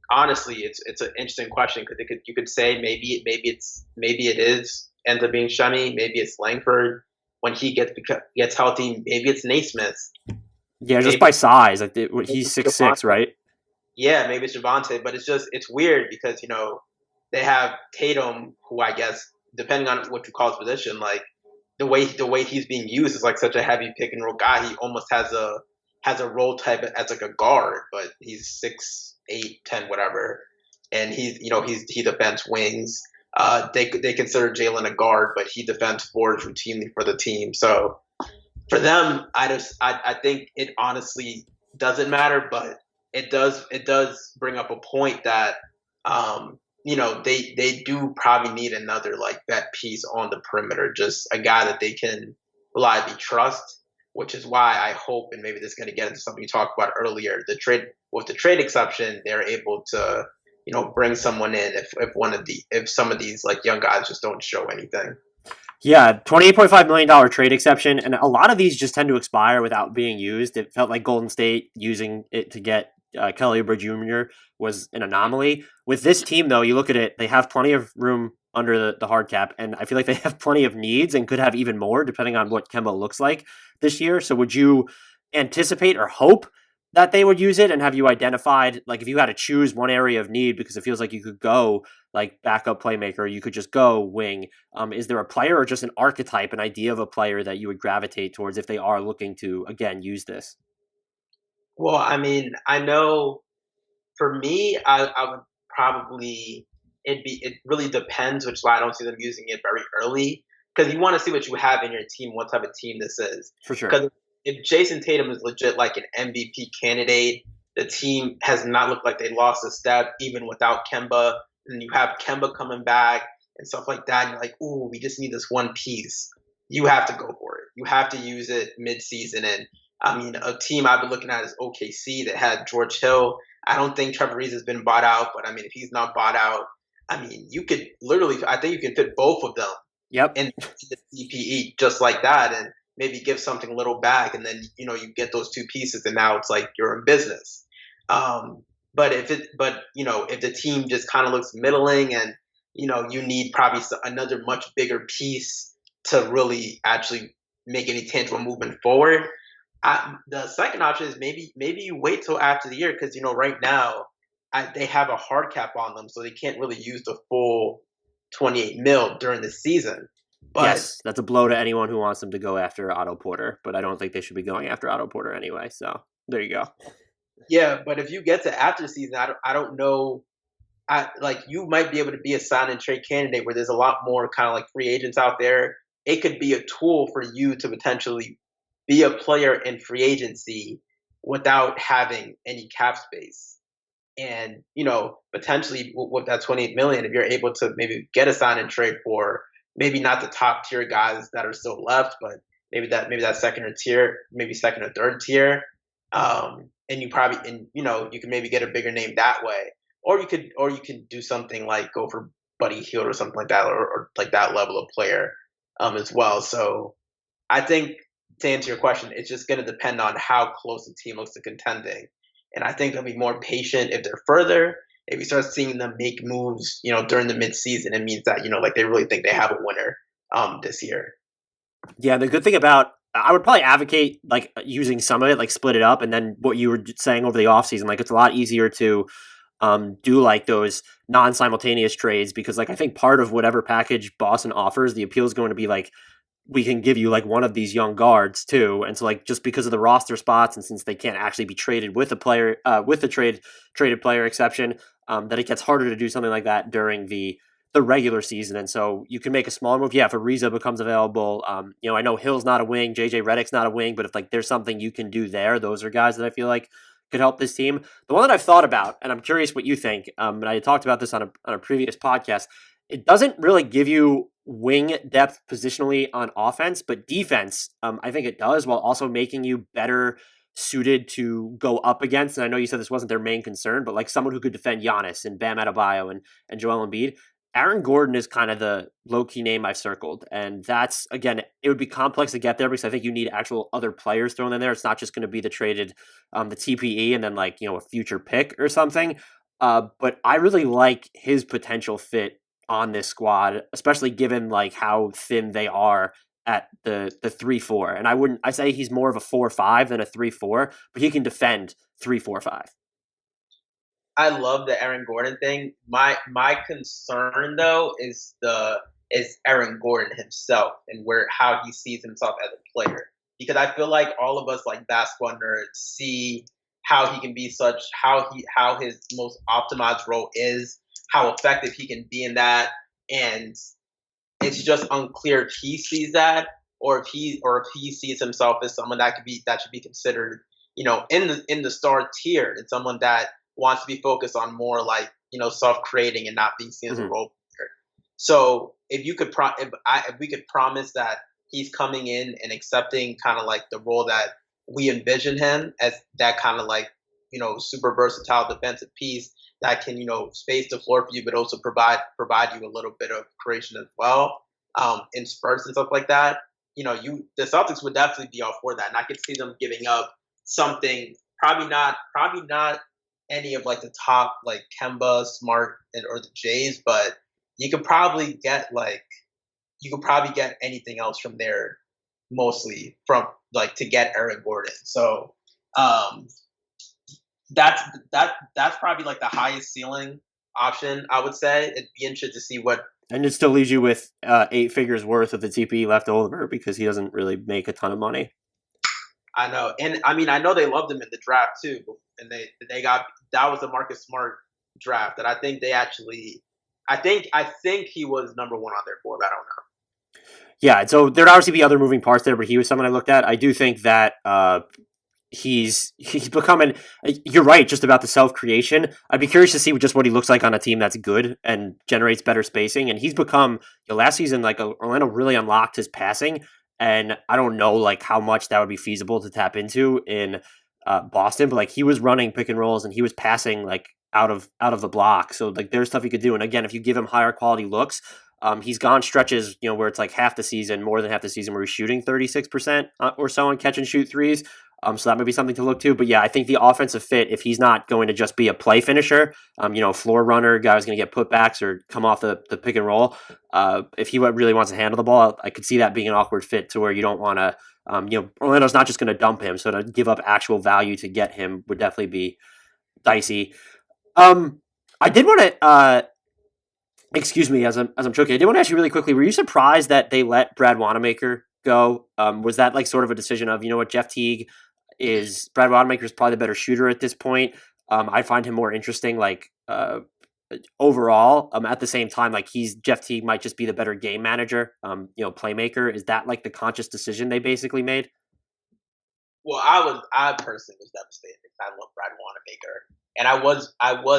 honestly, it's an interesting question because you could say maybe it is ends up being Shunny, maybe it's Langford when he gets healthy, maybe it's Nesmith.
Yeah, just by size, like he's 6'6", right?
Yeah, maybe it's Javante, but it's weird because they have Tatum, who I guess depending on what you call his position, like the way he's being used is like such a heavy pick and roll guy. He almost has a role type as like a guard, but he's 6'8", 10, whatever, and he defends wings. They consider Jaylen a guard, but he defends forwards routinely for the team. So for them, I think it honestly doesn't matter, but it does bring up a point that they do probably need another like that piece on the perimeter, just a guy that they can reliably trust. Which is why I hope, and maybe this is going to get into something you talked about earlier, the trade exception, they're able to bring someone in if some of these like young guys just don't show anything.
Yeah, $28.5 million trade exception, and a lot of these just tend to expire without being used. It felt like Golden State using it to get Kelly Oubre Jr. was an anomaly. With this team, though, you look at it, they have plenty of room under the hard cap, and I feel like they have plenty of needs and could have even more depending on what Kemba looks like this year. So would you anticipate or hope that they would use it, and have you identified, like if you had to choose one area of need, because it feels like you could go like backup playmaker, you could just go wing. Is there a player or just an archetype, an idea of a player that you would gravitate towards if they are looking to, again, use this?
Well, I mean, I know for me, I would probably, it really depends, which is why I don't see them using it very early. because you want to see what you have in your team, what type of team this is.
For sure.
Because if Jayson Tatum is legit like an MVP candidate, the team has not looked like they lost a step even without Kemba, and you have Kemba coming back and stuff like that, and you're like, ooh, we just need this one piece. You have to go for it. You have to use it mid-season. And I mean, a team I've been looking at is OKC that had George Hill. I don't think Trevor Ariza has been bought out, but I mean, if he's not bought out, I mean, you could literally, I think you can fit both of them in the CPE just like that, and maybe give something a little back, and then you get those two pieces, and now it's like you're in business. But if the team just kind of looks middling, and you need probably another much bigger piece to really actually make any tangible movement forward. The second option is maybe you wait till after the year, because right now they have a hard cap on them, so they can't really use the full 28 mil during the season. But
yes, that's a blow to anyone who wants them to go after Otto Porter, but I don't think they should be going after Otto Porter anyway. So there you go.
Yeah, but if you get to after the season, I don't know. You might be able to be a sign and trade candidate where there's a lot more kind of like free agents out there. It could be a tool for you to potentially be a player in free agency without having any cap space. And, potentially with that 28 million, if you're able to maybe get a sign and trade for maybe not the top tier guys that are still left, but maybe that second or third tier. And you can maybe get a bigger name that way. Or you could do something like go for Buddy Hield or something like that, or like that level of player as well. So I think, to answer your question, it's just going to depend on how close the team looks to contending. And I think they'll be more patient if they're further. If you start seeing them make moves, during the midseason, it means that, like they really think they have a winner this year.
Yeah, the good thing about, I would probably advocate like using some of it, like split it up, and then what you were saying over the offseason, like it's a lot easier to do like those non-simultaneous trades, because like I think part of whatever package Boston offers, the appeal is going to be like, we can give you like one of these young guards too. And so like, just because of the roster spots, and since they can't actually be traded with a player, with the traded player exception, that it gets harder to do something like that during the regular season. And so you can make a smaller move. Yeah, if Ariza becomes available, I know Hill's not a wing, JJ Redick's not a wing, but if like there's something you can do there, those are guys that I feel like could help this team. The one that I've thought about, and I'm curious what you think, and I talked about this on a previous podcast, it doesn't really give you wing depth positionally on offense, but defense, I think it does, while also making you better suited to go up against. And I know you said this wasn't their main concern, but like someone who could defend Giannis and Bam Adebayo and Joel Embiid. Aaron Gordon is kind of the low-key name I've circled. And that's, again, it would be complex to get there, because I think you need actual other players thrown in there. It's not just going to be the traded, the TPE and then like, a future pick or something. But I really like his potential fit on this squad, especially given like how thin they are at the 3-4. And I say he's more of a 4-5 than a 3-4, but he can defend 3-4-5.
I love the Aaron Gordon thing. My concern though is Aaron Gordon himself, and how he sees himself as a player. Because I feel like all of us like basketball nerds see how he can be how his most optimized role is, how effective he can be in that, and it's just unclear if he sees that, or if he sees himself as someone that should be considered, in the star tier, and someone that wants to be focused on more like, self-creating and not being seen as a role player. So if we could promise that he's coming in and accepting kind of like the role that we envision him as, that kind of like, super versatile defensive piece that can, space the floor for you, but also provide you a little bit of creation as well, in spurts and stuff like that. The Celtics would definitely be all for that, and I could see them giving up something. Probably not any of like the top like Kemba, Smart, or the Jays, but you could probably get anything else from there, mostly from like to get Aaron Gordon. So that's probably like the highest ceiling option, I would say. It'd be interesting to see what.
And it still leaves you with 8 figures worth of the TPE left over, because he doesn't really make a ton of money.
I know, and I mean, I know they loved him in the draft too, and they got, that was the Marcus Smart draft that I think they actually, I think he was number 1 on their board. I don't know.
Yeah, and so there'd obviously be other moving parts there, but he was someone I looked at. I do think that he's becoming. You're right, just about the self creation. I'd be curious to see just what he looks like on a team that's good and generates better spacing. And he's become last season, like Orlando really unlocked his passing, and I don't know like how much that would be feasible to tap into in Boston, but like he was running pick and rolls and he was passing like out of the block. So like there's stuff he could do. And again, if you give him higher quality looks. He's gone stretches, where it's like half the season, more than half the season, where he's shooting 36% or so on catch and shoot threes. So that might be something to look to. But yeah, I think the offensive fit, if he's not going to just be a play finisher, floor runner, guy who's going to get putbacks or come off the pick and roll, if he really wants to handle the ball, I could see that being an awkward fit to where you don't want to, Orlando's not just going to dump him. So to give up actual value to get him would definitely be dicey. I did want to, excuse me, as I'm choking, I did want to ask you really quickly, were you surprised that they let Brad Wanamaker go? Was that like sort of a decision of, Brad Wanamaker is probably the better shooter at this point. I find him more interesting, like overall. At the same time, like Jeff Teague might just be the better game manager, playmaker. Is that like the conscious decision they basically made?
Well, I personally was devastated because I love Brad Wanamaker. And I was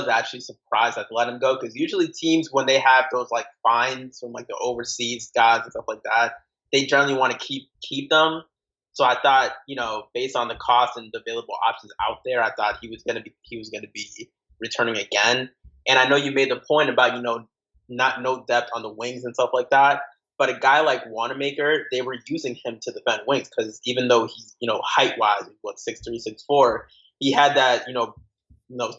actually surprised I let him go because usually teams, when they have those like fines from like the overseas guys and stuff like that, they generally want to keep them. So I thought, based on the cost and the available options out there, I thought he was gonna be returning again. And I know you made the point about no depth on the wings and stuff like that. But a guy like Wanamaker, they were using him to defend wings because even though he's height wise, 6'3", 6'4", he had that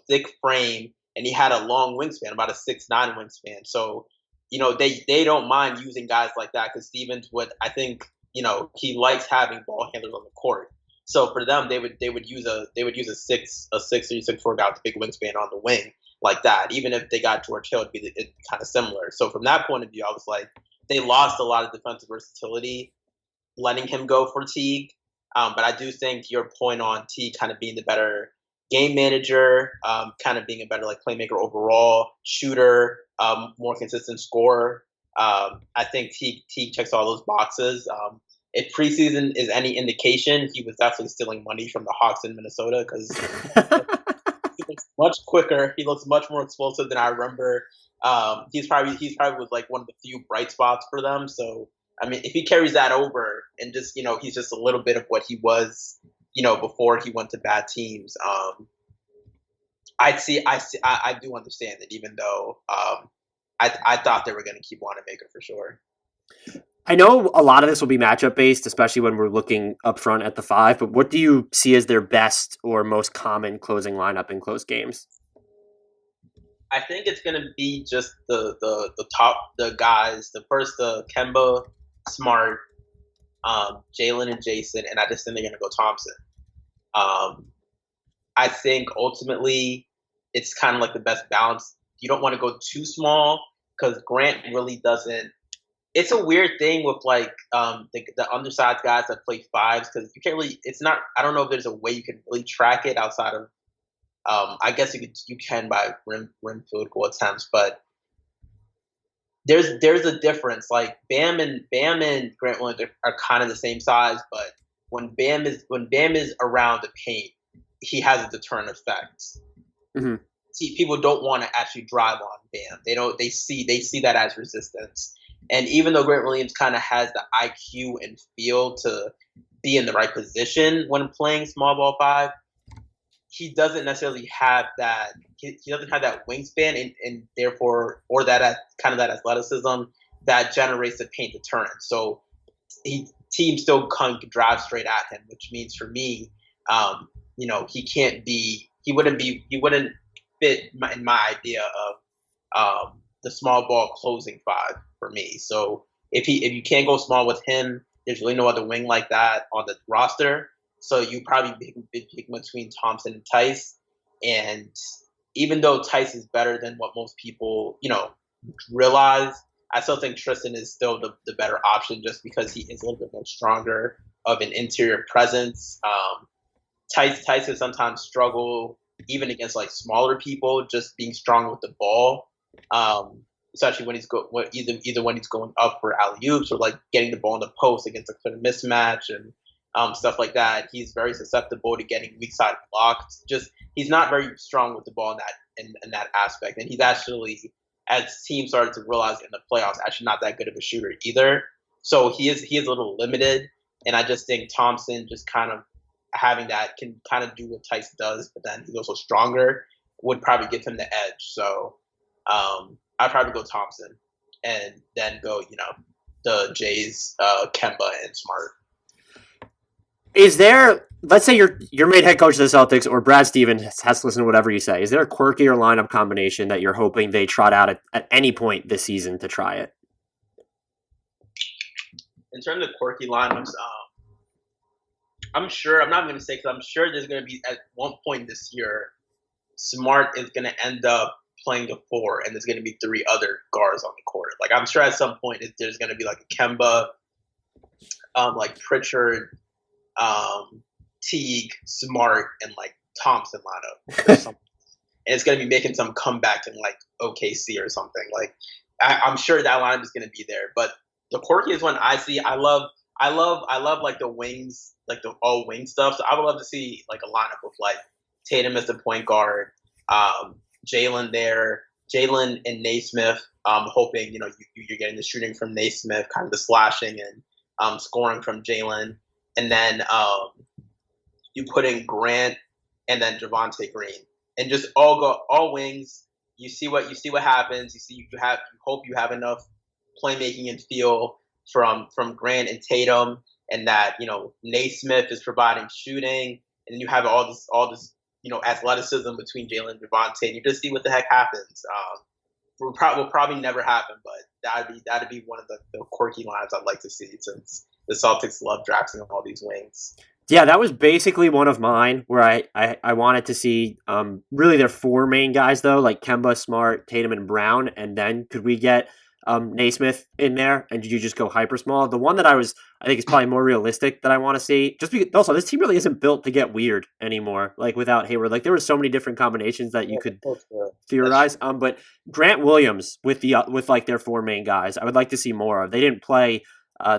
thick frame, and he had a long wingspan, about a 6'9" wingspan. So, they don't mind using guys like that because Stevens I think, he likes having ball handlers on the court. So for them, they would use a 6'3", 6'4" guy with a big wingspan on the wing like that. Even if they got George Hill, it'd be kind of similar. So from that point of view, I was like, they lost a lot of defensive versatility letting him go for Teague. But I do think your point on Teague kind of being the better game manager, kind of being a better like playmaker overall, shooter, more consistent scorer. I think Teague checks all those boxes. If preseason is any indication, he was definitely stealing money from the Hawks in Minnesota because he looks much quicker. He looks much more explosive than I remember. He's probably was like one of the few bright spots for them. So I mean, if he carries that over and just he's just a little bit of what he was before he went to bad teams. I do understand it, even though I thought they were going to keep Wanamaker for sure.
I know a lot of this will be matchup based, especially when we're looking up front at the 5, but what do you see as their best or most common closing lineup in close games?
I think it's going to be just the top, the guys, the Kemba, Smart, Jaylen and Jayson, and I just think they're going to go Thompson. I think ultimately it's kind of like the best balance. You don't want to go too small because Grant really doesn't. It's a weird thing with like the undersized guys that play 5s because you can't really. It's not. I don't know if there's a way you can really track it outside of. I guess you can by rim field goal attempts, but there's a difference. Like Bam and Grant Williams are kind of the same size, but when Bam is around the paint, he has a deterrent effect. Mm-hmm. See, people don't want to actually drive on Bam. They see that as resistance. And even though Grant Williams kind of has the IQ and feel to be in the right position when playing small ball 5, he doesn't necessarily have that. He doesn't have that wingspan and therefore, or that kind of that athleticism that generates the paint deterrent. So teams still can drive straight at him, which means for me, he wouldn't fit in my idea of the small ball closing 5 for me. So if you can't go small with him, there's really no other wing like that on the roster. So you probably pick between Thompson and Tice. And even though Tice is better than what most people, realize, I still think Tristan is still the better option just because he is a little bit more stronger of an interior presence. Tice has sometimes struggle even against like smaller people, just being strong with the ball. especially when either when he's going up for alley-oops or like getting the ball in the post against a clear mismatch and stuff like that. He's very susceptible to getting weak side blocked. Just he's not very strong with the ball in that aspect. And he's actually, as teams started to realize in the playoffs, actually not that good of a shooter either. So he is a little limited. And I just think Thompson just kind of having that can kind of do what Tice does, but then he's also stronger, would probably give him the edge. So I'd probably go Thompson and then go, the Jays, Kemba and Smart.
Is there, let's say you're made head coach of the Celtics, or Brad Stevens has to listen to whatever you say. Is there a quirkier lineup combination that you're hoping they trot out at any point this season to try it?
In terms of quirky lineups, I'm not going to say, because I'm sure there's going to be at one point this year, Smart is going to end up playing the 4, and there's going to be 3 other guards on the court. Like, I'm sure at some point there's going to be like a Kemba, like Pritchard, Teague, Smart, and like Thompson lineup or something. And it's going to be making some comeback in like OKC or something. Like, I'm sure that lineup is going to be there. But the quirkiest one I see, I love like the wings, like the all wing stuff. So I would love to see like a lineup with like Tatum as the point guard, Jaylen and Nesmith. Hoping you're getting the shooting from Nesmith, kind of the slashing and scoring from Jaylen, and then you put in Grant and then Javonte Green, and just all wings. You see what happens. You hope you have enough playmaking and feel from Grant and Tatum, and that Nesmith is providing shooting, and you have all this athleticism between Jaylen and Javonte, and you just see what the heck happens. Will probably never happen, but that'd be one of the quirky lines I'd like to see, since the Celtics love drafting all these wings.
Yeah, that was basically one of mine, where I wanted to see really their 4 main guys, though, like Kemba, Smart, Tatum, and Brown, and then could we get Nesmith in there, and did you just go hyper small? The one that I think is probably more realistic that I want to see, just because also this team really isn't built to get weird anymore, like without Hayward. Like, there were so many different combinations that you could theorize. But Grant Williams with like their 4 main guys, I would like to see more of. They didn't play.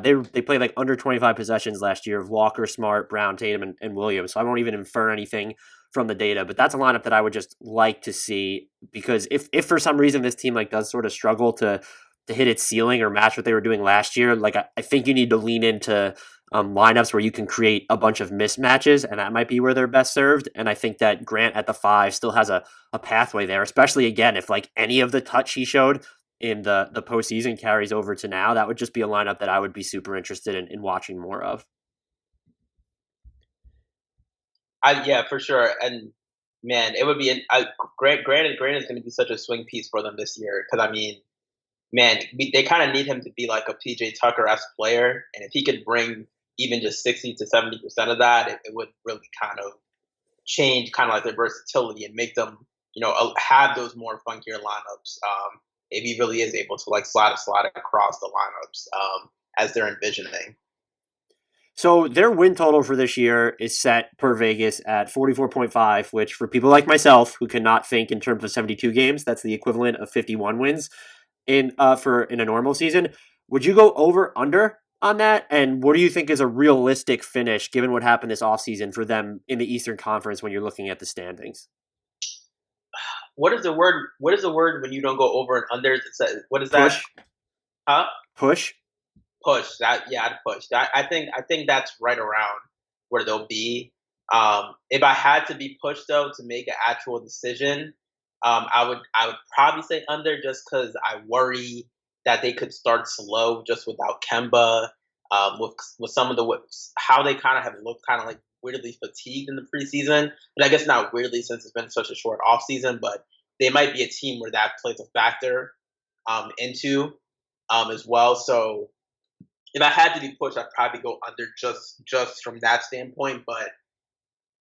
They played like under 25 possessions last year of Walker, Smart, Brown, Tatum, and Williams. So I won't even infer anything from the data, but that's a lineup that I would just like to see, because if for some reason this team like does sort of struggle to hit its ceiling or match what they were doing last year, like I think you need to lean into lineups where you can create a bunch of mismatches, and that might be where they're best served. And I think that Grant at the 5 still has a pathway there, especially again if like any of the touch he showed in the postseason carries over to now. That would just be a lineup that I would be super interested in watching more of.
Yeah, for sure. And man, it would be Grant is going to be such a swing piece for them this year, because I mean, man, they kind of need him to be like a PJ Tucker-esque player, and if he could bring even just 60 to 70% of that, it would really kind of change kind of like their versatility and make them, have those more funkier lineups. If he really is able to like slide across the lineups as they're envisioning.
So their win total for this year is set per Vegas at 44.5, which for people like myself who cannot think in terms of 72 games, that's the equivalent of 51 wins in a normal season. Would you go over under on that? And what do you think is a realistic finish given what happened this offseason for them in the Eastern Conference when you're looking at the standings?
What is the word when you don't go over and under? What is that?
Push.
Huh?
Push.
Push. I'd push. I think that's right around where they'll be. If I had to be pushed though to make an actual decision, I would probably say under, just because I worry that they could start slow just without Kemba. With some of how they kind of have looked kind of like weirdly fatigued in the preseason, but I guess not weirdly since it's been such a short off season. But they might be a team where that plays a factor into as well. So if I had to be pushed, I'd probably go under just from that standpoint. But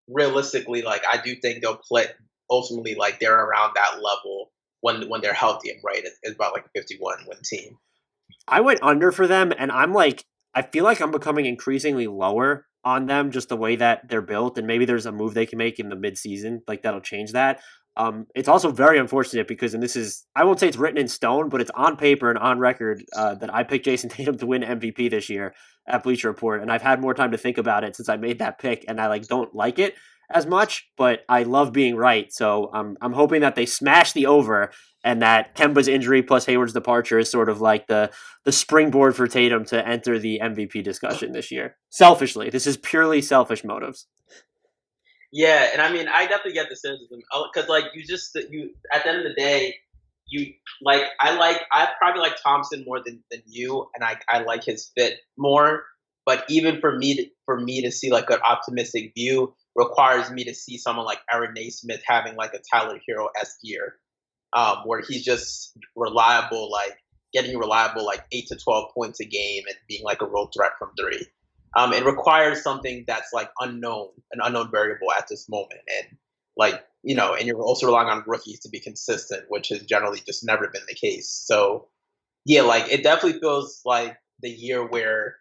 realistically, like I do think they'll play ultimately like they're around that level when they're healthy and right. It's about like a 51 win team.
I went under for them, and I feel like I'm becoming increasingly lower on them, just the way that they're built, and maybe there's a move they can make in the midseason, like that'll change that. It's also very unfortunate because, and this is, I won't say it's written in stone, but it's on paper and on record that I picked Jayson Tatum to win MVP this year at Bleacher Report, and I've had more time to think about it since I made that pick, and I don't like it as much, but I love being right. So I'm hoping that they smash the over, and that Kemba's injury plus Hayward's departure is sort of like the springboard for Tatum to enter the MVP discussion this year. Selfishly, this is purely selfish motives.
Yeah, and I mean, I definitely get the cynicism because, you at the end of the day, I probably like Thompson more than you, and I like his fit more. But even for me to see like an optimistic view requires me to see someone like Aaron Nesmith having like a Tyler Hero-esque year, where he's just reliable, getting reliable 8 to 12 points a game and being like a real threat from three. It requires something that's an unknown variable at this moment. And and you're also relying on rookies to be consistent, which has generally just never been the case. So yeah, it definitely feels like the year where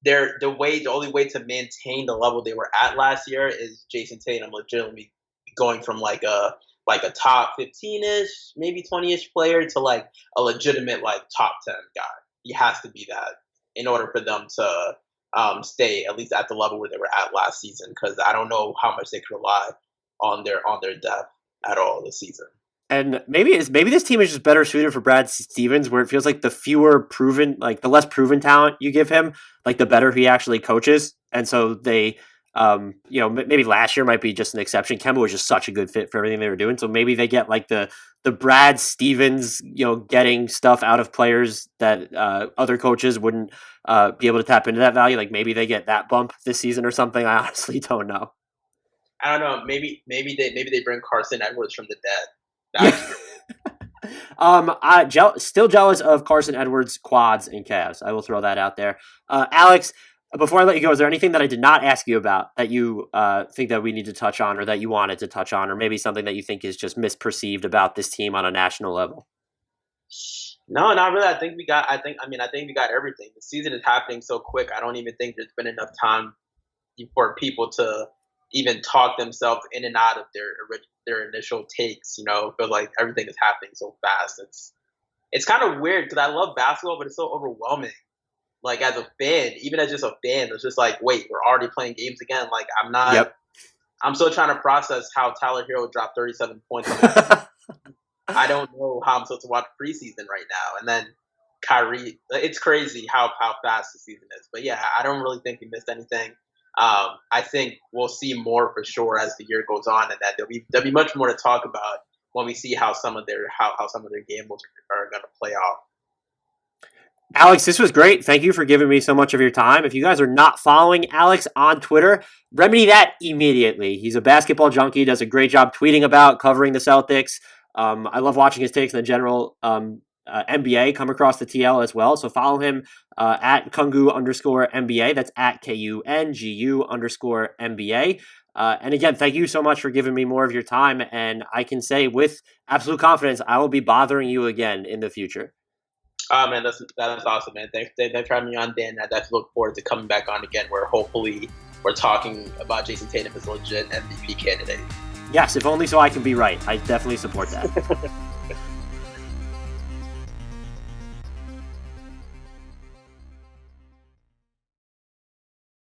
the only way to maintain the level they were at last year is Jayson Tatum legitimately going from a top 15-ish, maybe 20-ish player to a legitimate top 10 guy. He has to be that in order for them to stay at least at the level where they were at last season, because I don't know how much they could rely on their depth at all this season.
And maybe this team is just better suited for Brad Stevens, where it feels like the fewer proven, the less proven talent you give him, the better he actually coaches. And so they, maybe last year might be just an exception. Kemba was just such a good fit for everything they were doing. So maybe they get the Brad Stevens, getting stuff out of players that other coaches wouldn't be able to tap into that value. Maybe they get that bump this season or something. I honestly don't know.
I don't know. Maybe they bring Carson Edwards from the dead.
Still jealous of Carson Edwards' quads and calves. I will throw that out there. Alex, before I let you go, is there anything that I did not ask you about that you think that we need to touch on, or that you wanted to touch on, or maybe something that you think is just misperceived about this team on a national level?
No, not really. I think we got everything. The season is happening so quick. I don't even think there's been enough time for people to even talk themselves in and out of their initial takes. Feel like everything is happening so fast. It's kind of weird because I love basketball, but it's so overwhelming. As a fan, even as just a fan, it's just wait, we're already playing games again. I'm not. Yep. I'm still trying to process how Tyler Hero dropped 37 points. I don't know how I'm supposed to watch preseason right now. And then Kyrie, it's crazy how fast the season is. But yeah, I don't really think we missed anything. I think we'll see more for sure as the year goes on, and that there'll be much more to talk about when we see how some of their gambles are going to play off.
Alex, this was great. Thank you for giving me so much of your time. If you guys are not following Alex on Twitter, remedy that immediately. He's a basketball junkie, does a great job tweeting about, covering the Celtics. I love watching his takes in the general NBA come across the TL as well. So follow him at Kungu_NBA. That's at KUNGU_NBA. And again, thank you so much for giving me more of your time. And I can say with absolute confidence, I will be bothering you again in the future.
Oh man, that is awesome, man. Thanks for having me on, Dan. I definitely look forward to coming back on again, where hopefully we're talking about Jayson Tatum as a legit MVP candidate.
Yes, if only so I can be right. I definitely support that.